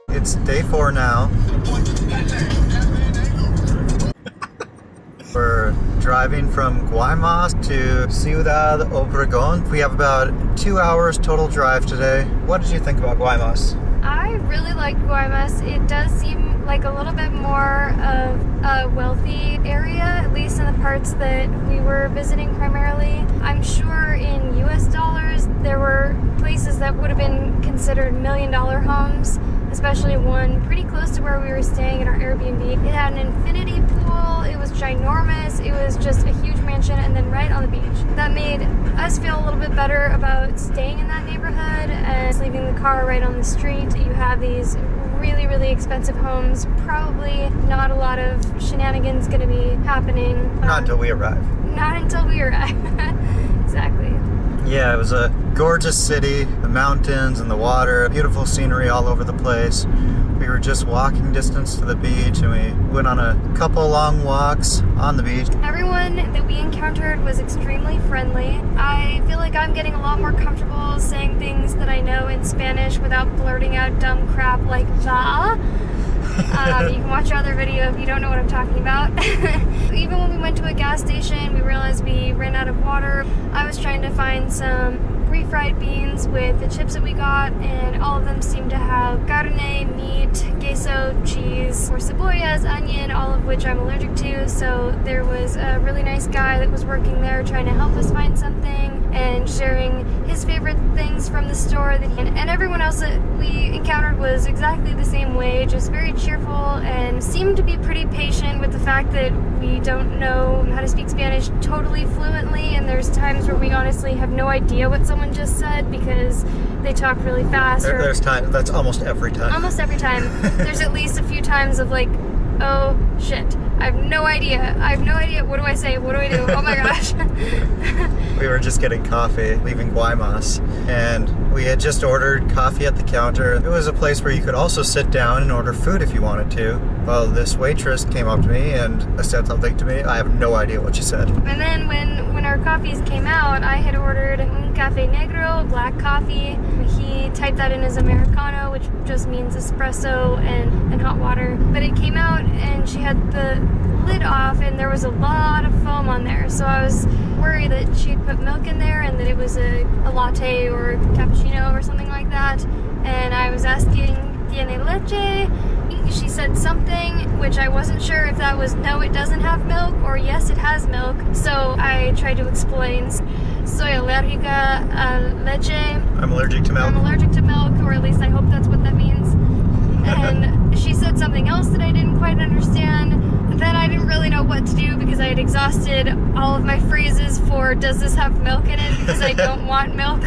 It's day 4 now. We're driving from Guaymas to Ciudad Obregón. We have about 2 hours total drive today. What did you think about Guaymas? I really like Guaymas. It does seem like a little bit more of a wealthy area, at least in the parts that we were visiting primarily. I'm sure in US dollars there were places that would have been considered $1-million homes, especially one pretty close to where we were staying in our Airbnb. It had an infinity pool, it was ginormous, it was just a huge mansion, and then right on the beach. That made us feel a little bit better about staying in that neighborhood and leaving the car right on the street. You have these really, really expensive homes. Probably not a lot of shenanigans going to be happening. Not until we arrive. Not until we arrive. Exactly. Yeah, it was a gorgeous city, the mountains and the water, beautiful scenery all over the place. We were just walking distance to the beach, and we went on a couple long walks on the beach. Everyone that we encountered was extremely friendly. I feel like I'm getting a lot more comfortable saying things that I know in Spanish without blurting out dumb crap like "va." You can watch our other video if you don't know what I'm talking about. Even when we went to a gas station, we realized we ran out of water. I was trying to find some refried beans with the chips that we got, and all of them seemed to have carne, meat, queso, cheese, or cebollas, onion, all of which I'm allergic to. So there was a really nice guy that was working there trying to help us find something and sharing his favorite things from the store. And everyone else that we encountered was exactly the same way, just very cheerful and seemed to be pretty patient with the fact that we don't know how to speak Spanish totally fluently, and there's times where we honestly have no idea what someone just said because they talk really fast. There's time, that's almost every time. Almost every time. There's at least a few times of like, oh shit, I have no idea. What do I say? What do I do? Oh my gosh. We were just getting coffee, leaving Guaymas, and we had just ordered coffee at the counter. It was a place where you could also sit down and order food if you wanted to. Well, this waitress came up to me and said something to me. I have no idea what she said. And then when our coffees came out, I had ordered un café negro, black coffee. He typed that in as Americano, which just means espresso and hot water. But it came out and she had the lid off and there was a lot of foam on there. So I was worried that she'd put milk in there and that it was a latte or a cappuccino or something like that. And I was asking, ¿tiene leche? She said something, which I wasn't sure if that was no, it doesn't have milk, or yes, it has milk. So I tried to explain. Soy alérgica a leche. I'm allergic to milk. I'm allergic to milk, or at least I hope that's what that means. And she said something else that I didn't quite understand. Then I didn't really know what to do because I had exhausted all of my phrases for does this have milk in it, because I don't want milk.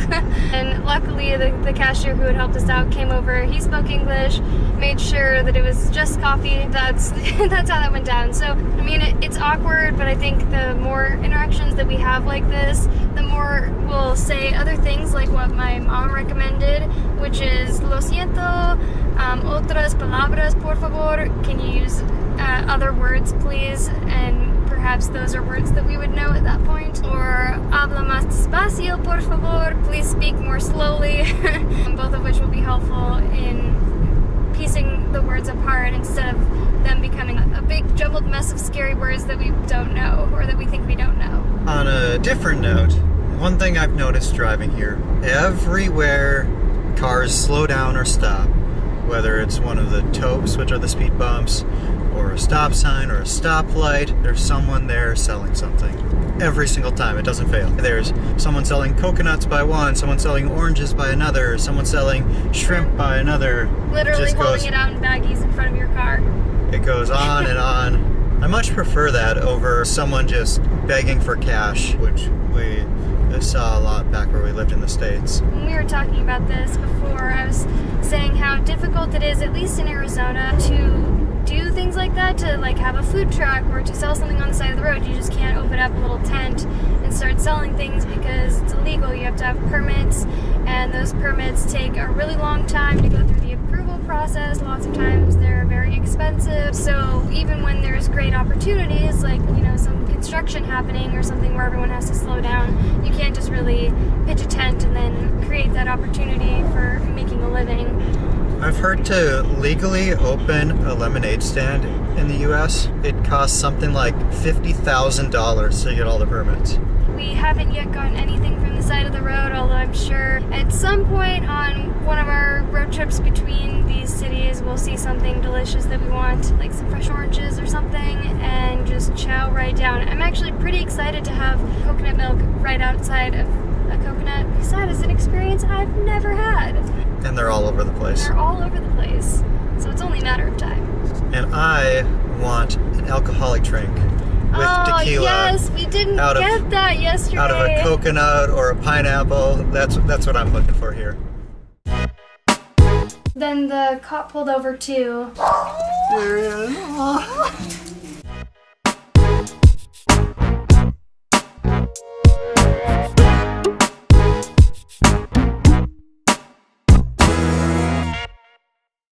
And luckily the cashier who had helped us out came over. He spoke English, made sure that it was just coffee. That's how that went down. So I mean, it's awkward, but I think the more interactions that we have like this, the more we'll say other things like what my mom recommended, which is lo siento, otras palabras por favor. Can you use other words please? And perhaps those are words that we would know at that point. Or habla más despacio por favor, please speak more slowly. Both of which will be helpful in piecing the words apart instead of them becoming a big jumbled mess of scary words that we don't know or that we think we don't know. On a different note, one thing I've noticed driving here, everywhere cars slow down or stop, whether it's one of the topes, which are the speed bumps, or a stop sign or a stoplight, there's someone there selling something. Every single time, it doesn't fail. There's someone selling coconuts by one, someone selling oranges by another, someone selling shrimp by another. Literally holding it out in baggies in front of your car. It goes on and on. I much prefer that over someone just begging for cash, which we saw a lot back where we lived in the States. When we were talking about this before, I was saying how difficult it is, at least in Arizona, to do things like that, to like have a food truck or to sell something on the side of the road. You just can't open up a little tent and start selling things because it's illegal. You have to have permits, and those permits take a really long time to go through the approval process. Lots of times they're very expensive. So even when there's great opportunities, like, you know, some construction happening or something where everyone has to slow down, you can't just really pitch a tent and then create that opportunity for making a I've heard to legally open a lemonade stand in the US, it costs something like $50,000 to get all the permits. We haven't yet gotten anything from the side of the road, although I'm sure at some point on one of our road trips between these cities, we'll see something delicious that we want, like some fresh oranges or something, and just chow right down. I'm actually pretty excited to have coconut milk right outside of a coconut, because that is an experience I've never had. And they're all over the place. They're all over the place, so it's only a matter of time. And I want an alcoholic drink with tequila. Yes, we didn't get that yesterday. Out of a coconut or a pineapple. That's what I'm looking for here. Then the cop pulled over too. There he is.